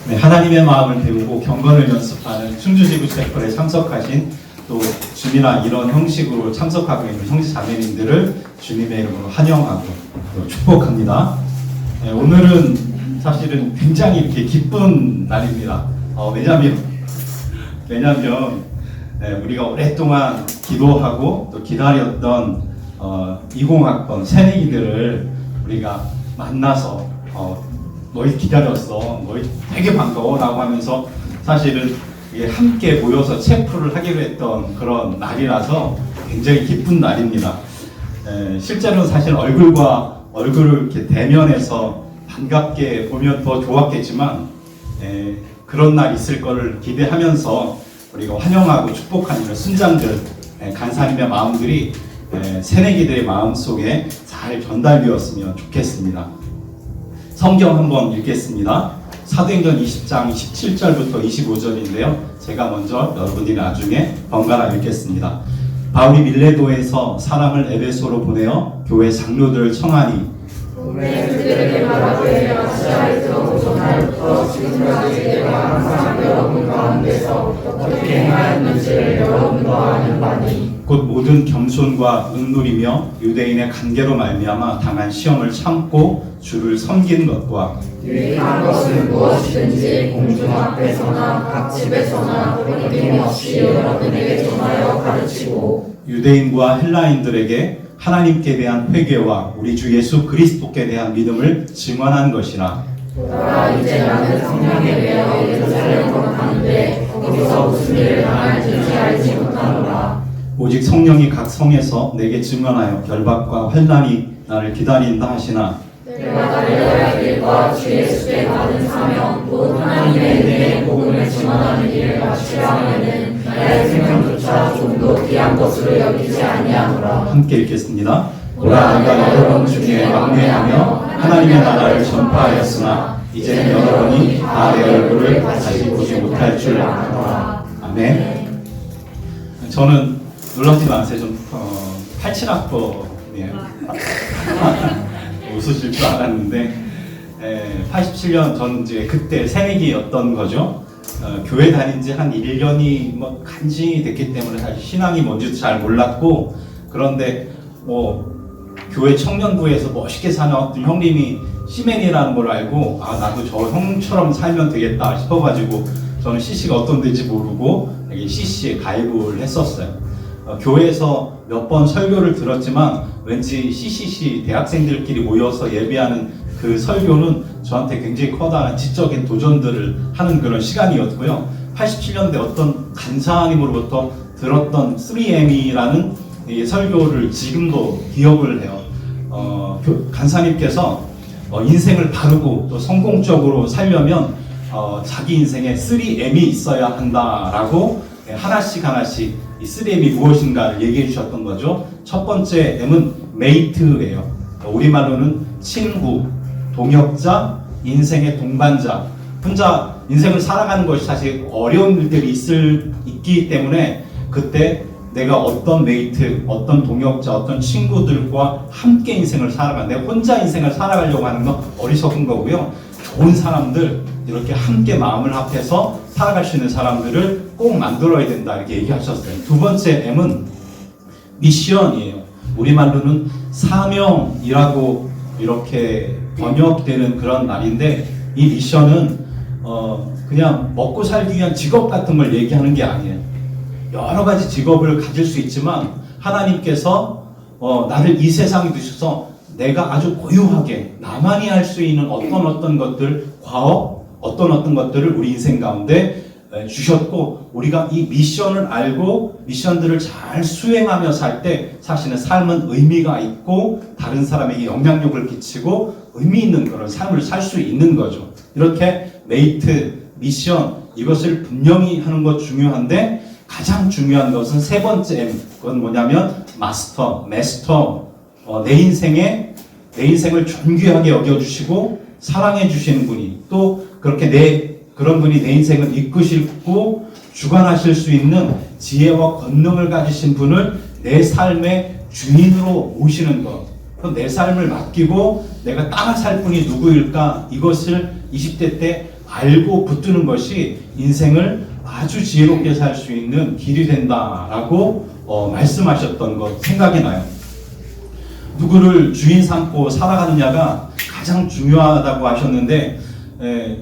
네, 하나님의 마음을 배우고 경건을 연습하는 충주지구 채플에 참석하신 또 주민아 이런 형식으로 참석하고 있는 형제 자매님들을 주님의 이름으로 환영하고 또 축복합니다. 네, 오늘은 사실은 굉장히 이렇게 기쁜 날입니다. 왜냐하면 우리가 오랫동안 기도하고 또 기다렸던 20학번 새내기들을 우리가 만나서 너희 기다렸어, 너희 되게 반가워 라고 하면서 사실은 함께 모여서 체프를 하기로 했던 그런 날이라서 굉장히 기쁜 날입니다. 실제로는 사실 얼굴과 얼굴을 이렇게 대면해서 반갑게 보면 더 좋았겠지만 그런 날 있을 거를 기대하면서 우리가 환영하고 축복하는 이런 순장들, 간사님의 마음들이 새내기들의 마음속에 잘 전달되었으면 좋겠습니다. 성경 한번 읽겠습니다. 사도행전 20장 17절부터 25절인데요. 제가 먼저 여러분들이 나중에 번갈아 읽겠습니다. 바울이 밀레도에서 사람을 에베소로 보내어 교회 장로들을 청하니 그들에게 말하되 아시아에서 오전 날부터 지금까지 내가 항상 여러분 가운데서 어떻게 행하였는지를 여러분도 아는 바니 곧 모든 겸손과 능누리며 유대인의 관계로 말미암아 당한 시험을 참고 주를 섬기는 것과 유익한 것은 무엇이든지 공중 앞에서나 각 집에서나 끊임없이 여러분에게 전하여 가르치고 유대인과 헬라인들에게 하나님께 대한 회개와 우리 주 예수 그리스도께 대한 믿음을 증언한 것이라. 보라 이제 나는 성령에 대하여 예루살렘으로 가는데 거기서 무슨 일을 당할지 알지 못하노라. 오직 성령이 각 성에서 내게 증언하여 결박과 환난이 나를 기다린다 하시나 내가 달려야 할 길과 주 예수께 받은 사명 곧 하나님의 은혜의 복음을 증언하는 일을 마치려 하면은 나의 생명조차 좀 더 귀한 것으로 여기지 아니하노라. 함께 읽겠습니다. 보라 내가 여러분 중에 왕래하며 하나님의 나라를 전파하였으나 이제는 여러분이 다 내 얼굴을 다시 보지 못할 줄 아노라. 아멘. 저는 놀랍지 마세요. 좀 87학번이에요. 웃으실 줄 알았는데 87년 전 이제 그때 새내기였던 거죠. 교회 다닌 지 한 1년이 뭐 간지 됐기 때문에 사실 신앙이 뭔지도 잘 몰랐고, 그런데 뭐 교회 청년부에서 멋있게 사는 어떤 형님이 시멘이라는 걸 알고 나도 저 형처럼 살면 되겠다 싶어가지고 저는 CC가 어떤 데인지 모르고 CC에 가입을 했었어요. 교회에서 몇 번 설교를 들었지만 왠지 CCC 대학생들끼리 모여서 예배하는 그 설교는 저한테 굉장히 커다란 지적인 도전들을 하는 그런 시간이었고요. 87년대 어떤 간사님으로부터 들었던 3M이라는 이 설교를 지금도 기억을 해요. 간사님께서 인생을 바르고 또 성공적으로 살려면 자기 인생에 3M이 있어야 한다라고 하나씩 이 3M이 무엇인가를 얘기해 주셨던 거죠. 첫 번째 M은 메이트예요. 우리말로는 친구, 동역자, 인생의 동반자. 혼자 인생을 살아가는 것이 사실 어려운 일들이 있기 때문에 그때 내가 어떤 메이트, 어떤 동역자, 어떤 친구들과 함께 인생을 살아가. 내가 혼자 인생을 살아가려고 하는 건 어리석은 거고요. 좋은 사람들, 이렇게 함께 마음을 합해서 살아갈 수 있는 사람들을 꼭 만들어야 된다 이렇게 얘기하셨어요. 두 번째 M은 미션이에요. 우리말로는 사명이라고 이렇게 번역되는 그런 말인데, 이 미션은 그냥 먹고 살기 위한 직업 같은 걸 얘기하는 게 아니에요. 여러 가지 직업을 가질 수 있지만 하나님께서 나를 이 세상에 두셔서 내가 아주 고유하게 나만이 할 수 있는 어떤 것들, 과업, 어떤 것들을 우리 인생 가운데 주셨고, 우리가 이 미션을 알고 미션들을 잘 수행하며 살 때 사실은 삶은 의미가 있고 다른 사람에게 영향력을 끼치고 의미 있는 그런 삶을 살 수 있는 거죠. 이렇게 메이트, 미션 이것을 분명히 하는 것 중요한데, 가장 중요한 것은 세 번째 M, 그건 뭐냐면 마스터, 내 인생을 존귀하게 여겨주시고 사랑해 주시는 분이, 또 그렇게 그런 분이 내 인생을 이끄시고 주관하실 수 있는 지혜와 권능을 가지신 분을 내 삶의 주인으로 모시는 것. 그럼 내 삶을 맡기고 내가 따라 살 분이 누구일까? 이것을 20대 때 알고 붙드는 것이 인생을 아주 지혜롭게 살 수 있는 길이 된다라고 말씀하셨던 것 생각이 나요. 누구를 주인 삼고 살아가느냐가 가장 중요하다고 하셨는데,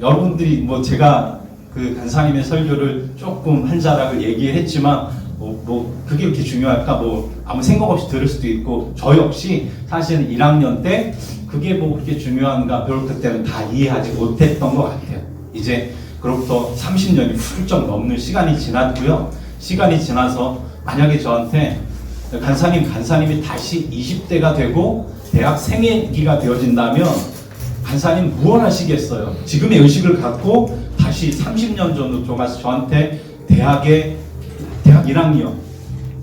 여러분들이 뭐 제가 그 간사님의 설교를 조금 한 자락을 얘기했지만 그게 그렇게 중요할까 아무 생각 없이 들을 수도 있고, 저 역시 사실은 1학년 때 그게 그렇게 중요한가 별로 그때는 다 이해하지 못했던 것 같아요. 이제 그로부터 30년이 훌쩍 넘는 시간이 지났고요. 시간이 지나서 만약에 저한테 간사님이 다시 20대가 되고 대학생이기가 되어진다면 간사님 무엇 하시겠어요? 지금의 의식을 갖고 다시 30년 전으로 돌아가서 저한테 대학 1학년,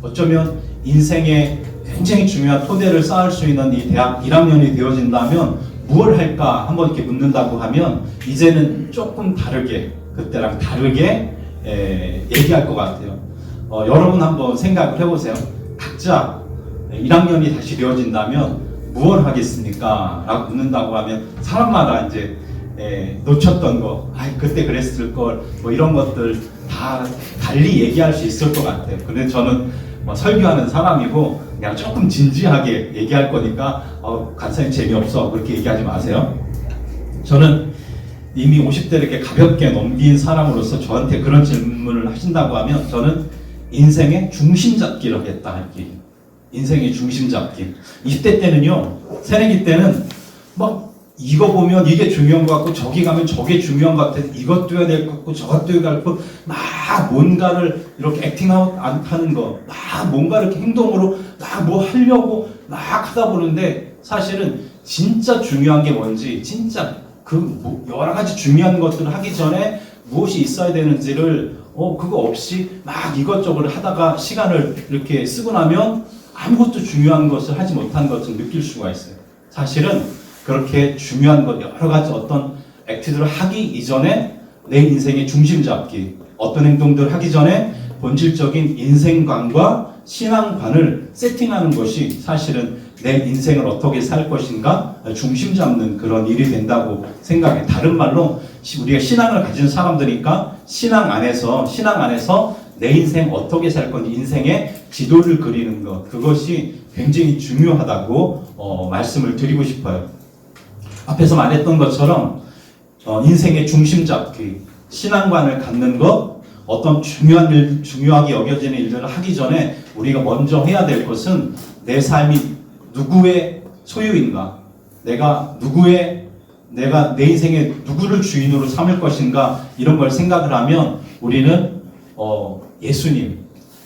어쩌면 인생의 굉장히 중요한 토대를 쌓을 수 있는 이 대학 1학년이 되어진다면 무엇을 할까 한번 이렇게 묻는다고 하면 이제는 조금 다르게, 그때랑 다르게 얘기할 것 같아요. 여러분 한번 생각을 해보세요. 각자 1학년이 다시 되어진다면 무엇을 하겠습니까? 라고 묻는다고 하면 사람마다 이제 놓쳤던 거, 그때 그랬을 걸, 이런 것들 다 달리 얘기할 수 있을 것 같아요. 근데 저는 설교하는 사람이고 그냥 조금 진지하게 얘기할 거니까 간사님 재미없어 그렇게 얘기하지 마세요. 저는 이미 50대를 이렇게 가볍게 넘긴 사람으로서 저한테 그런 질문을 하신다고 하면 저는 인생의 중심 잡기를 하겠다 할게요. 인생의 중심 잡기. 20대 때는요, 새내기 때는 이거 보면 이게 중요한 것 같고 저기 가면 저게 중요한 것 같아. 이것도 해야 될 것 같고 저것도 해야 될 것 같고 막 뭔가를 이렇게 액팅아웃 안 하는 거, 막 뭔가 이렇게 행동으로 막 뭐 하려고 막 하다 보는데 사실은 진짜 중요한 게 뭔지, 진짜 여러 가지 중요한 것들을 하기 전에 무엇이 있어야 되는지를 그거 없이 막 이것저것 하다가 시간을 이렇게 쓰고 나면 아무것도 중요한 것을 하지 못한 것을 느낄 수가 있어요. 사실은 그렇게 중요한 것, 여러 가지 어떤 액트들을 하기 이전에 내 인생의 중심 잡기, 어떤 행동들을 하기 전에 본질적인 인생관과 신앙관을 세팅하는 것이 사실은 내 인생을 어떻게 살 것인가 중심 잡는 그런 일이 된다고 생각해. 다른 말로 우리가 신앙을 가진 사람들이니까 신앙 안에서 내 인생 어떻게 살 건지 인생의 지도를 그리는 것, 그것이 굉장히 중요하다고 말씀을 드리고 싶어요. 앞에서 말했던 것처럼 인생의 중심 잡기, 신앙관을 갖는 것, 어떤 중요하게 여겨지는 일들을 하기 전에 우리가 먼저 해야 될 것은 내 삶이 누구의 소유인가, 내가 내 인생에 누구를 주인으로 삼을 것인가, 이런 걸 생각을 하면 우리는 예수님,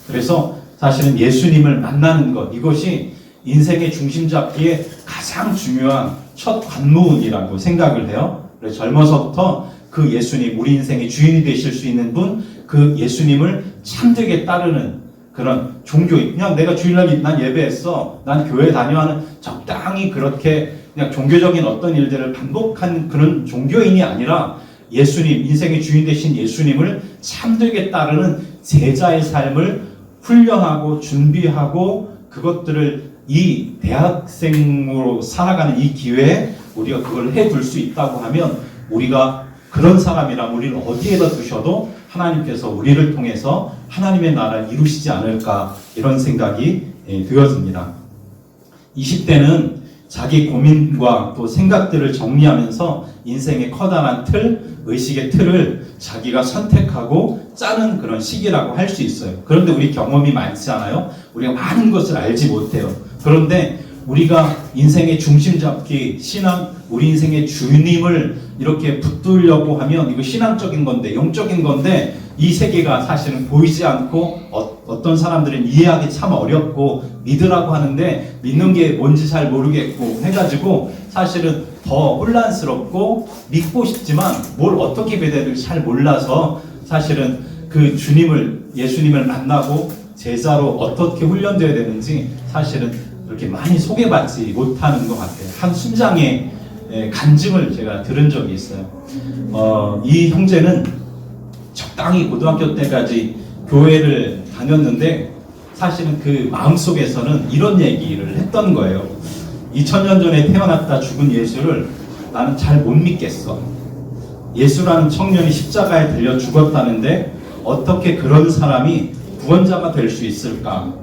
그래서 사실은 예수님을 만나는 것, 이것이 인생의 중심 잡기에 가장 중요한 첫 관문이라고 생각을 해요. 그래서 젊어서부터 그 예수님, 우리 인생의 주인이 되실 수 있는 분, 그 예수님을 참되게 따르는 그런 종교, 그냥 내가 주일날 난 예배했어, 난 교회 다녀하는 적당히 그렇게 그냥 종교적인 어떤 일들을 반복한 그런 종교인이 아니라 예수님, 인생의 주인 되신 예수님을 참되게 따르는 제자의 삶을 훈련하고 준비하고, 그것들을 이 대학생으로 살아가는 이 기회에 우리가 그걸 해둘 수 있다고 하면 우리가 그런 사람이라면 우리를 어디에다 두셔도 하나님께서 우리를 통해서 하나님의 나라를 이루시지 않을까, 이런 생각이 되어집니다. 20대는 자기 고민과 또 생각들을 정리하면서 인생의 커다란 의식의 틀을 자기가 선택하고 짜는 그런 시기라고 할 수 있어요. 그런데 우리 경험이 많지 않아요? 우리가 많은 것을 알지 못해요. 그런데 우리가 인생의 중심 잡기, 신앙, 우리 인생의 주님을 이렇게 붙들려고 하면 이거 신앙적인 건데, 영적인 건데, 이 세계가 사실은 보이지 않고 어떤 사람들은 이해하기 참 어렵고 믿으라고 하는데 믿는 게 뭔지 잘 모르겠고 해가지고 사실은 더 혼란스럽고 믿고 싶지만 뭘 어떻게 해야 될지 잘 몰라서 사실은 그 예수님을 만나고 제자로 어떻게 훈련되어야 되는지 사실은 그렇게 많이 소개받지 못하는 것 같아요. 한 순장의 간증을 제가 들은 적이 있어요. 이 형제는 적당히 고등학교 때까지 교회를 다녔는데 사실은 그 마음속에서는 이런 얘기를 했던 거예요. 2000년 전에 태어났다 죽은 예수를 나는 잘 못 믿겠어. 예수라는 청년이 십자가에 달려 죽었다는데 어떻게 그런 사람이 구원자가 될 수 있을까?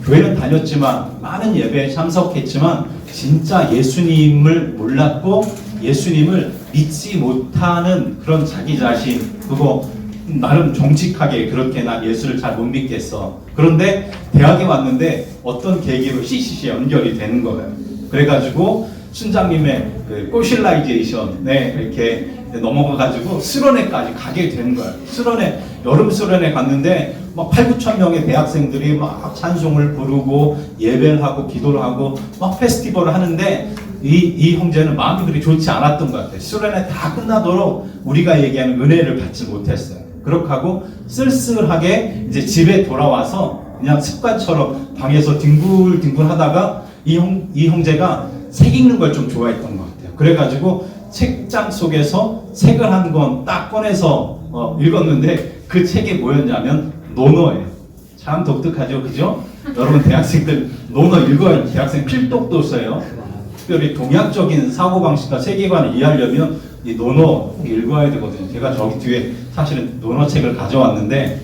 교회는 다녔지만 많은 예배에 참석했지만 진짜 예수님을 몰랐고 예수님을 믿지 못하는 그런 자기 자신, 그거 나름 정직하게 그렇게 난 예수를 잘 못 믿겠어. 그런데 대학에 왔는데 어떤 계기로 CCC에 연결이 되는 거예요. 그래가지고 순장님의 그 꼬실라이제이션에 이렇게 넘어가가지고 수련회까지 가게 된 거예요. 수련회, 여름 수련회 갔는데 막 8,9천 명의 대학생들이 막 찬송을 부르고 예배를 하고 기도를 하고 막 페스티벌을 하는데 이 형제는 마음이 그리 좋지 않았던 것 같아요. 수련회 다 끝나도록 우리가 얘기하는 은혜를 받지 못했어요. 그렇게 하고 쓸쓸하게 이제 집에 돌아와서 그냥 습관처럼 방에서 뒹굴뒹굴 하다가 이 형제가 책 읽는 걸 좀 좋아했던 것 같아요. 그래가지고 책장 속에서 책을 한 권 딱 꺼내서 읽었는데 그 책이 뭐였냐면 논어예요. 참 독특하죠, 그죠? 여러분 대학생들 논어 읽어야 대학생 필독도 써요. 특별히 동양적인 사고방식과 세계관을 이해하려면 이 논어 꼭 읽어야 되거든요. 제가 저기 뒤에 사실은 논어 책을 가져왔는데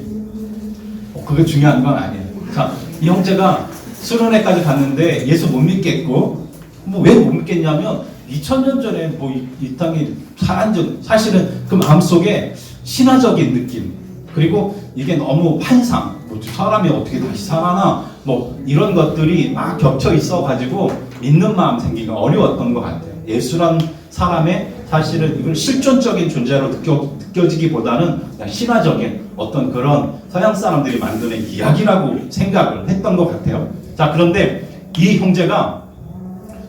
그게 중요한 건 아니에요. 자, 이 형제가 수련회까지 갔는데 예수 못 믿겠고 뭐 왜 못 믿겠냐면 2000년 전에 뭐 이 땅에 살한 적 사실은 그 마음속에 신화적인 느낌 그리고 이게 너무 환상 뭐 사람이 어떻게 다시 살아나 뭐 이런 것들이 막 겹쳐 있어 가지고 믿는 마음 생기기가 어려웠던 것 같아요. 예수란 사람의 사실은 이걸 실존적인 존재로 느껴지기보다는 그냥 신화적인 어떤 그런 서양 사람들이 만드는 이야기라고 생각을 했던 것 같아요. 자, 그런데 이 형제가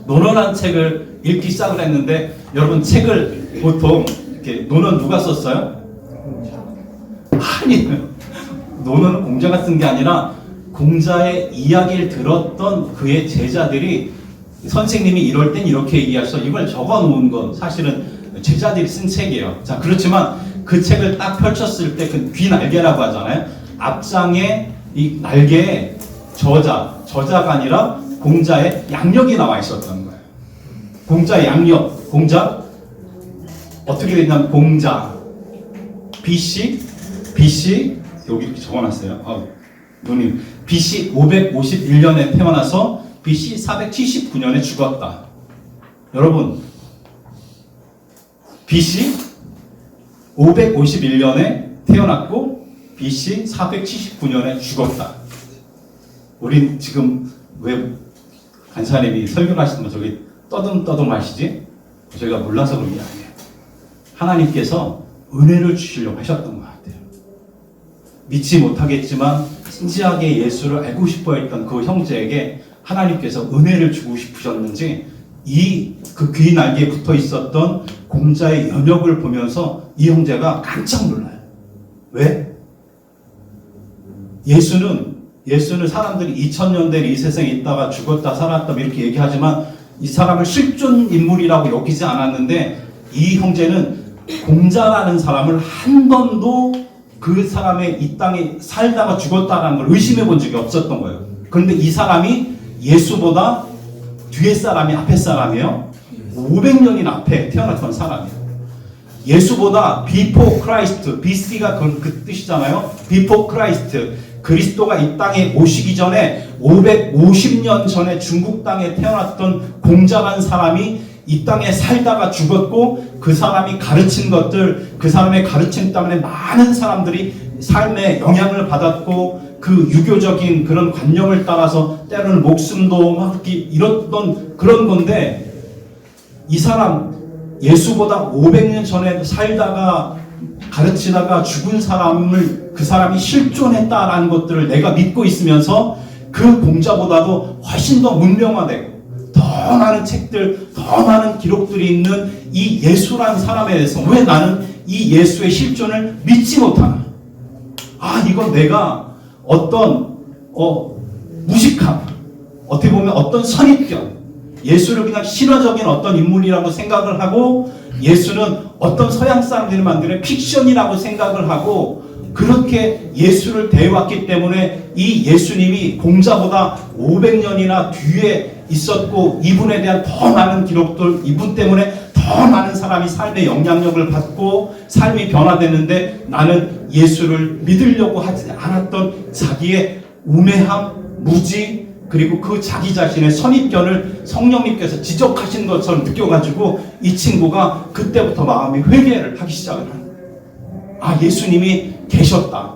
논어라는 책을 읽기 시작을 했는데 여러분 책을 보통 이렇게 논어는 누가 썼어요? 아니에요. 논어는 공자가 쓴 게 아니라 공자의 이야기를 들었던 그의 제자들이 선생님이 이럴 땐 이렇게 얘기하셔서 이걸 적어 놓은 건 사실은 제자들이 쓴 책이에요. 자, 그렇지만 그 책을 딱 펼쳤을 때 그 귀날개라고 하잖아요. 앞장에 이 날개에 저자가 아니라 공자의 양력이 나와 있었던 거예요. 공자의 양력, 공자 어떻게 되냐면 공자 BC 여기 이렇게 적어놨어요. 누님 BC 551년에 태어나서 BC 479년에 죽었다. 여러분 BC 551년에 태어났고 BC 479년에 죽었다. 우린 지금 왜 간사님이 설교를 하시면 저기 떠듬떠듬 하시지? 저희가 몰라서 그런 게 아니에요. 하나님께서 은혜를 주시려고 하셨던 것 같아요. 믿지 못하겠지만 진지하게 예수를 알고 싶어 했던 그 형제에게 하나님께서 은혜를 주고 싶으셨는지 그 귀 날개에 붙어 있었던 공자의 연역을 보면서 이 형제가 깜짝 놀라요. 왜? 예수는 사람들이 2000년대 이 세상에 있다가 죽었다 살았다 이렇게 얘기하지만 이 사람을 실존 인물이라고 여기지 않았는데 이 형제는 공자라는 사람을 한 번도 그 사람의 이 땅에 살다가 죽었다라는 걸 의심해 본 적이 없었던 거예요. 그런데 이 사람이 예수보다 뒤에 사람이 앞에 사람이에요. 500년이나 앞에 태어났던 사람이에요. 예수보다 before Christ, BC가 그 뜻이잖아요. before Christ, 그리스도가 이 땅에 오시기 전에 550년 전에 중국 땅에 태어났던 공자라는 사람이 이 땅에 살다가 죽었고 그 사람이 가르친 것들, 그 사람의 가르침 때문에 많은 사람들이 삶에 영향을 받았고 그 유교적인 그런 관념을 따라서 때로는 목숨도 막 이렇게 잃었던 그런 건데 이 사람 예수보다 500년 전에 살다가 가르치다가 죽은 사람을 그 사람이 실존했다라는 것들을 내가 믿고 있으면서 그 공자보다도 훨씬 더 문명화되고 더 많은 책들, 더 많은 기록들이 있는 이 예수라는 사람에 대해서 왜 나는 이 예수의 실존을 믿지 못하나? 이건 내가 어떤 무식함, 어떻게 보면 어떤 선입견, 예수를 그냥 신화적인 어떤 인물이라고 생각을 하고 예수는 어떤 서양 사람들이 만드는 픽션이라고 생각을 하고 그렇게 예수를 대해왔기 때문에 이 예수님이 공자보다 500년이나 뒤에 있었고 이분에 대한 더 많은 기록들, 이분 때문에 더 많은 사람이 삶의 영향력을 받고 삶이 변화됐는데 나는 예수를 믿으려고 하지 않았던 자기의 우매함, 무지, 그리고 그 자기 자신의 선입견을 성령님께서 지적하신 것처럼 느껴가지고 이 친구가 그때부터 마음이 회개를 하기 시작을 하는 거예요. 아, 예수님이 계셨다.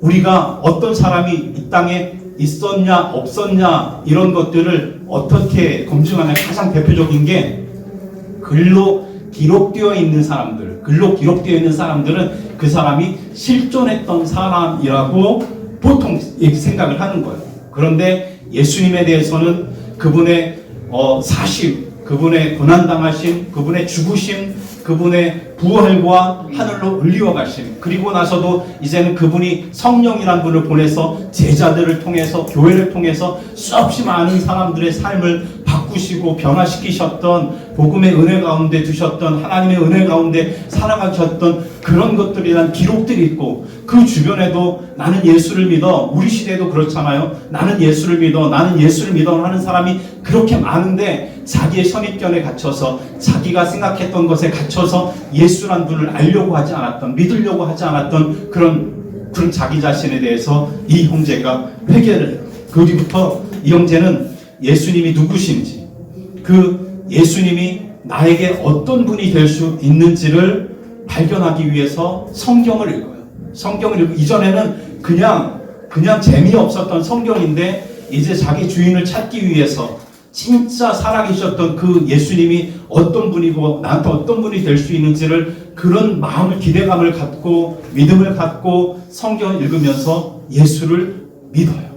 우리가 어떤 사람이 이 땅에 있었냐 없었냐 이런 것들을 어떻게 검증하냐, 가장 대표적인 게 글로 기록되어 있는 사람들, 글로 기록되어 있는 사람들은 그 사람이 실존했던 사람이라고 보통 생각을 하는 거예요. 그런데 예수님에 대해서는 그분의 사심, 그분의 고난당하심, 그분의 죽으심, 그분의 부활과 하늘로 올리워 가심, 그리고 나서도 이제는 그분이 성령이란 분을 보내서 제자들을 통해서, 교회를 통해서 수없이 많은 사람들의 삶을 바꾸시고 변화시키셨던, 복음의 은혜 가운데 두셨던, 하나님의 은혜 가운데 살아가셨던 그런 것들에 대한 기록들이 있고, 그 주변에도 나는 예수를 믿어, 우리 시대도 그렇잖아요. 나는 예수를 믿어, 나는 예수를 믿어 하는 사람이 그렇게 많은데 자기의 선입견에 갇혀서, 자기가 생각했던 것에 갇혀서 예수란 분을 알려고 하지 않았던, 믿으려고 하지 않았던 그런 자기 자신에 대해서 이 형제가 회개를 해요. 그리부터 이 형제는 예수님이 누구신지, 그 예수님이 나에게 어떤 분이 될 수 있는지를 발견하기 위해서 성경을 읽어요. 성경을 읽고, 이전에는 그냥 재미없었던 성경인데 이제 자기 주인을 찾기 위해서 진짜 살아계셨던 그 예수님이 어떤 분이고 나한테 어떤 분이 될 수 있는지를, 그런 마음을, 기대감을 갖고 믿음을 갖고 성경을 읽으면서 예수를 믿어요.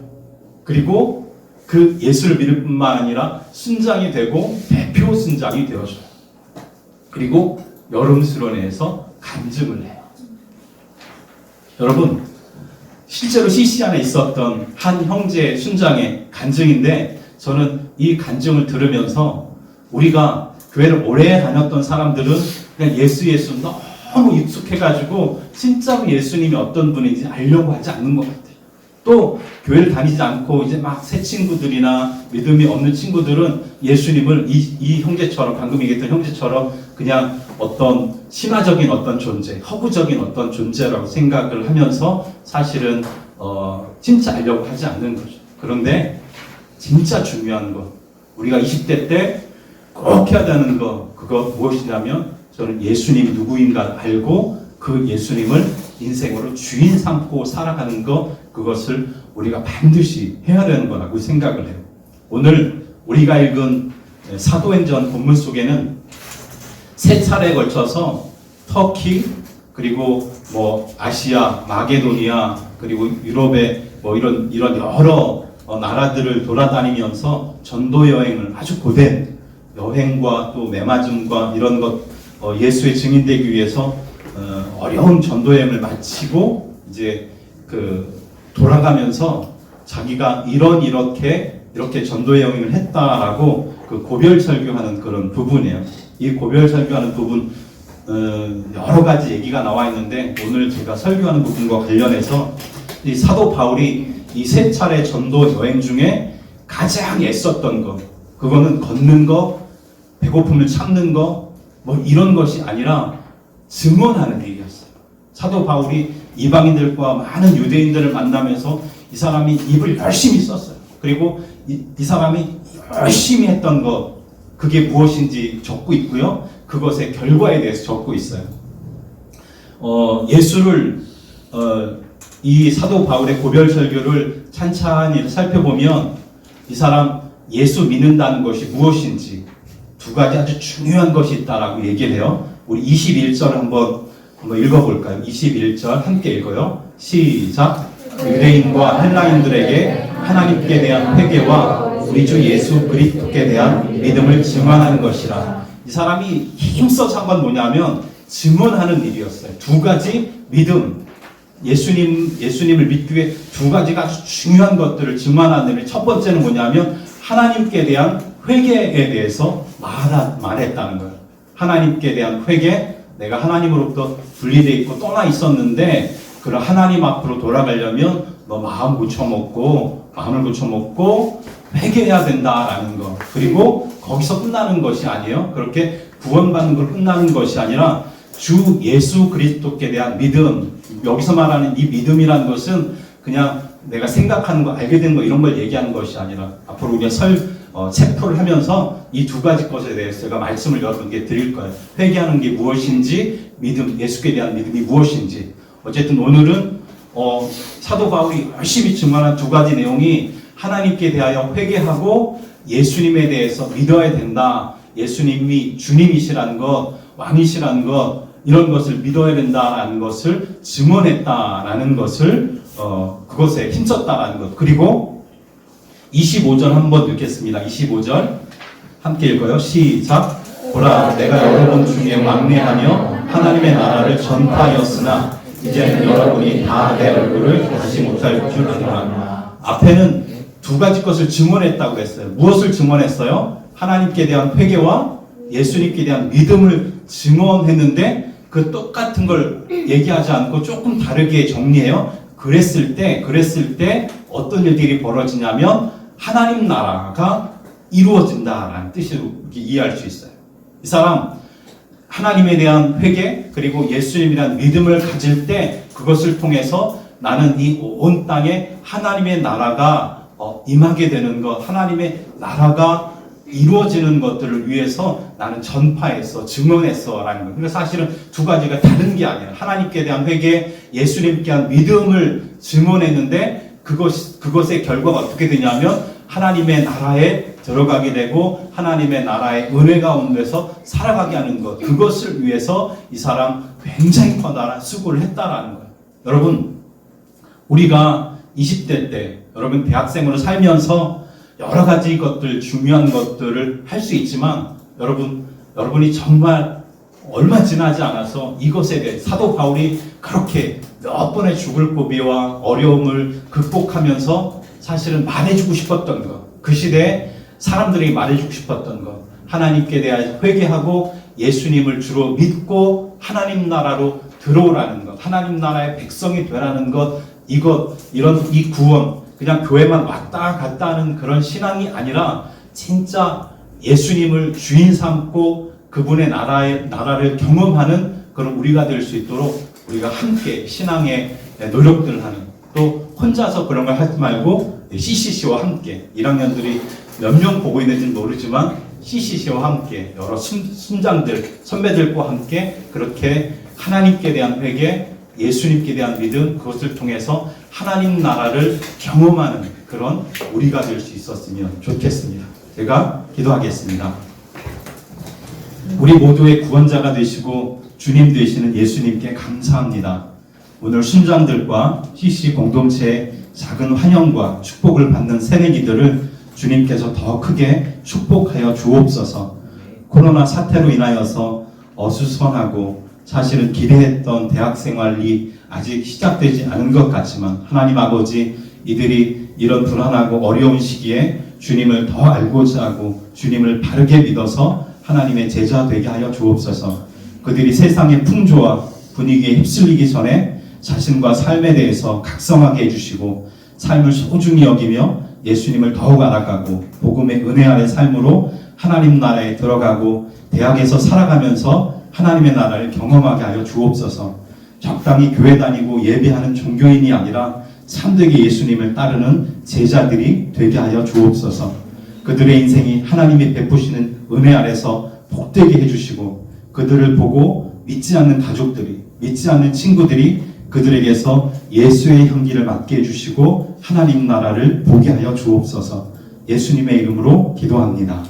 그리고 그 예수를 믿을 뿐만 아니라 순장이 되고 대표 순장이 되어줘요. 그리고 여름수련회에서 간증을 해요. 여러분, 실제로 CC 안에 있었던 한 형제의 순장의 간증인데, 저는 이 간증을 들으면서 우리가 교회를 오래 다녔던 사람들은 그냥 예수 너무 익숙해가지고 진짜로 예수님이 어떤 분인지 알려고 하지 않는 것 같아요. 또 교회를 다니지 않고 이제 막 새 친구들이나 믿음이 없는 친구들은 예수님을 이 형제처럼, 방금 얘기했던 형제처럼 그냥 어떤 신화적인 어떤 존재, 허구적인 어떤 존재라고 생각을 하면서 사실은 진짜 알려고 하지 않는 거죠. 그런데 진짜 중요한 것, 우리가 20대 때 꼭 해야 되는 거, 그거 무엇이냐면, 저는 예수님이 누구인가 알고 그 예수님을 인생으로 주인 삼고 살아가는 것, 그것을 우리가 반드시 해야 되는 거라고 생각을 해요. 오늘 우리가 읽은 사도행전 본문 속에는 세 차례에 걸쳐서 터키, 그리고 아시아, 마게도니아, 그리고 유럽의 이런 여러 나라들을 돌아다니면서 전도 여행을, 아주 고된 여행과 또 메마즘과 이런 것, 예수의 증인되기 위해서 어려운 전도 여행을 마치고 이제 돌아가면서 자기가 이렇게 전도 여행을 했다라고 그 고별 설교하는 그런 부분이에요. 이 고별 설교하는 부분, 여러 가지 얘기가 나와 있는데, 오늘 제가 설교하는 부분과 관련해서 이 사도 바울이 이 세 차례 전도 여행 중에 가장 애썼던 것, 그거는 걷는 거, 배고픔을 참는 거, 이런 것이 아니라 증언하는 일이었어요. 사도 바울이 이방인들과 많은 유대인들을 만나면서 이 사람이 입을 열심히 썼어요. 그리고 이 사람이 열심히 했던 것, 그게 무엇인지 적고 있고요. 그것의 결과에 대해서 적고 있어요. 예수를, 이 사도 바울의 고별 설교를 찬찬히 살펴보면 이 사람 예수 믿는다는 것이 무엇인지 두 가지 아주 중요한 것이 있다라고 얘기를 해요. 우리 21절 한번 읽어볼까요? 21절 함께 읽어요. 시작. 유대인과 헬라인들에게 하나님께 대한 회개와 우리 주 예수 그리스도께 대한 믿음을 증언하는 것이라. 이 사람이 힘써서 한 건 뭐냐면 증언하는 일이었어요. 두 가지 믿음, 예수님을 믿기 위해 두 가지가 아주 중요한 것들을 증언하는 일. 첫 번째는 뭐냐면 하나님께 대한 회개에 대해서 말했다는 거예요. 하나님께 대한 회개, 내가 하나님으로부터 분리되어 있고 떠나 있었는데 그런 하나님 앞으로 돌아가려면 너 마음을 고쳐먹고 회개해야 된다라는 것. 그리고 거기서 끝나는 것이 아니에요. 그렇게 구원받는 걸 끝나는 것이 아니라 주 예수 그리스도께 대한 믿음, 여기서 말하는 이 믿음이라는 것은 그냥 내가 생각하는 거, 알게 된 거 이런 걸 얘기하는 것이 아니라 앞으로 우리가 체포를 하면서 이 두 가지 것에 대해서 제가 말씀을 여러분께 드릴 거예요. 회개하는 게 무엇인지, 믿음, 예수께 대한 믿음이 무엇인지. 어쨌든 오늘은 사도 바울이 열심히 증언한 두 가지 내용이 하나님께 대하여 회개하고 예수님에 대해서 믿어야 된다. 예수님이 주님이시라는 것, 왕이시라는 것, 이런 것을 믿어야 된다라는 것을 증언했다라는 것을 그것에 힘썼다라는 것. 그리고 25절 한번 읽겠습니다. 25절 함께 읽어요. 시작. 보라, 내가 여러분 중에 왕래하며 하나님의 나라를 전파하였으나 이제는 여러분이 다 내 얼굴을 다시 못할 줄 아노라. 앞에는 두 가지 것을 증언했다고 했어요. 무엇을 증언했어요? 하나님께 대한 회개와 예수님께 대한 믿음을 증언했는데 그 똑같은 걸 얘기하지 않고 조금 다르게 정리해요. 그랬을 때 어떤 일들이 벌어지냐면 하나님 나라가 이루어진다라는 뜻으로 이해할 수 있어요. 이 사람 하나님에 대한 회개 그리고 예수님에 대한 믿음을 가질 때 그것을 통해서 나는 이 온 땅에 하나님의 나라가 임하게 되는 것, 하나님의 나라가 이루어지는 것들을 위해서 나는 전파했어, 증언했어 라는 거예요. 그래서 사실은 두 가지가 다른 게 아니라 하나님께 대한 회개, 예수님께 대한 믿음을 증언했는데 그것의 결과가 어떻게 되냐면 하나님의 나라에 들어가게 되고 하나님의 나라의 은혜 가운데서 살아가게 하는 것, 그것을 위해서 이 사람 굉장히 커다란 수고를 했다라는 거예요. 여러분, 우리가 20대 때 여러분 대학생으로 살면서 여러 가지 것들, 중요한 것들을 할 수 있지만 여러분이 정말 얼마 지나지 않아서 이것에 대해 사도 바울이 그렇게 몇 번의 죽을 고비와 어려움을 극복하면서 사실은 말해주고 싶었던 것, 그 시대에 사람들이 말해주고 싶었던 것, 하나님께 대하여 회개하고 예수님을 주로 믿고 하나님 나라로 들어오라는 것, 하나님 나라의 백성이 되라는 것, 이 구원, 그냥 교회만 왔다 갔다 하는 그런 신앙이 아니라 진짜 예수님을 주인 삼고 그분의 나라를 경험하는 그런 우리가 될 수 있도록 우리가 함께 신앙의 노력들을 하는, 또 혼자서 그런 걸 하지 말고 CCC와 함께 1학년들이 몇 명 보고 있는지는 모르지만 CCC와 함께 여러 순장들, 선배들과 함께 그렇게 하나님께 대한 회개, 예수님께 대한 믿음, 그것을 통해서 하나님 나라를 경험하는 그런 우리가 될 수 있었으면 좋겠습니다. 제가 기도하겠습니다. 우리 모두의 구원자가 되시고 주님 되시는 예수님께 감사합니다. 오늘 순장들과 CC 공동체의 작은 환영과 축복을 받는 새내기들을 주님께서 더 크게 축복하여 주옵소서. 코로나 사태로 인하여서 어수선하고 사실은 기대했던 대학생활이 아직 시작되지 않은 것 같지만 하나님 아버지, 이들이 이런 불안하고 어려운 시기에 주님을 더 알고자 하고 주님을 바르게 믿어서 하나님의 제자 되게 하여 주옵소서. 그들이 세상의 풍조와 분위기에 휩쓸리기 전에 자신과 삶에 대해서 각성하게 해주시고 삶을 소중히 여기며 예수님을 더욱 알아가고 복음의 은혜 아래 삶으로 하나님 나라에 들어가고 대학에서 살아가면서 하나님의 나라를 경험하게 하여 주옵소서. 적당히 교회 다니고 예배하는 종교인이 아니라 참되게 예수님을 따르는 제자들이 되게 하여 주옵소서. 그들의 인생이 하나님이 베푸시는 은혜 아래서 복되게 해주시고 그들을 보고 믿지 않는 가족들이, 믿지 않는 친구들이 그들에게서 예수의 향기를 맡게 해주시고 하나님 나라를 보게 하여 주옵소서. 예수님의 이름으로 기도합니다.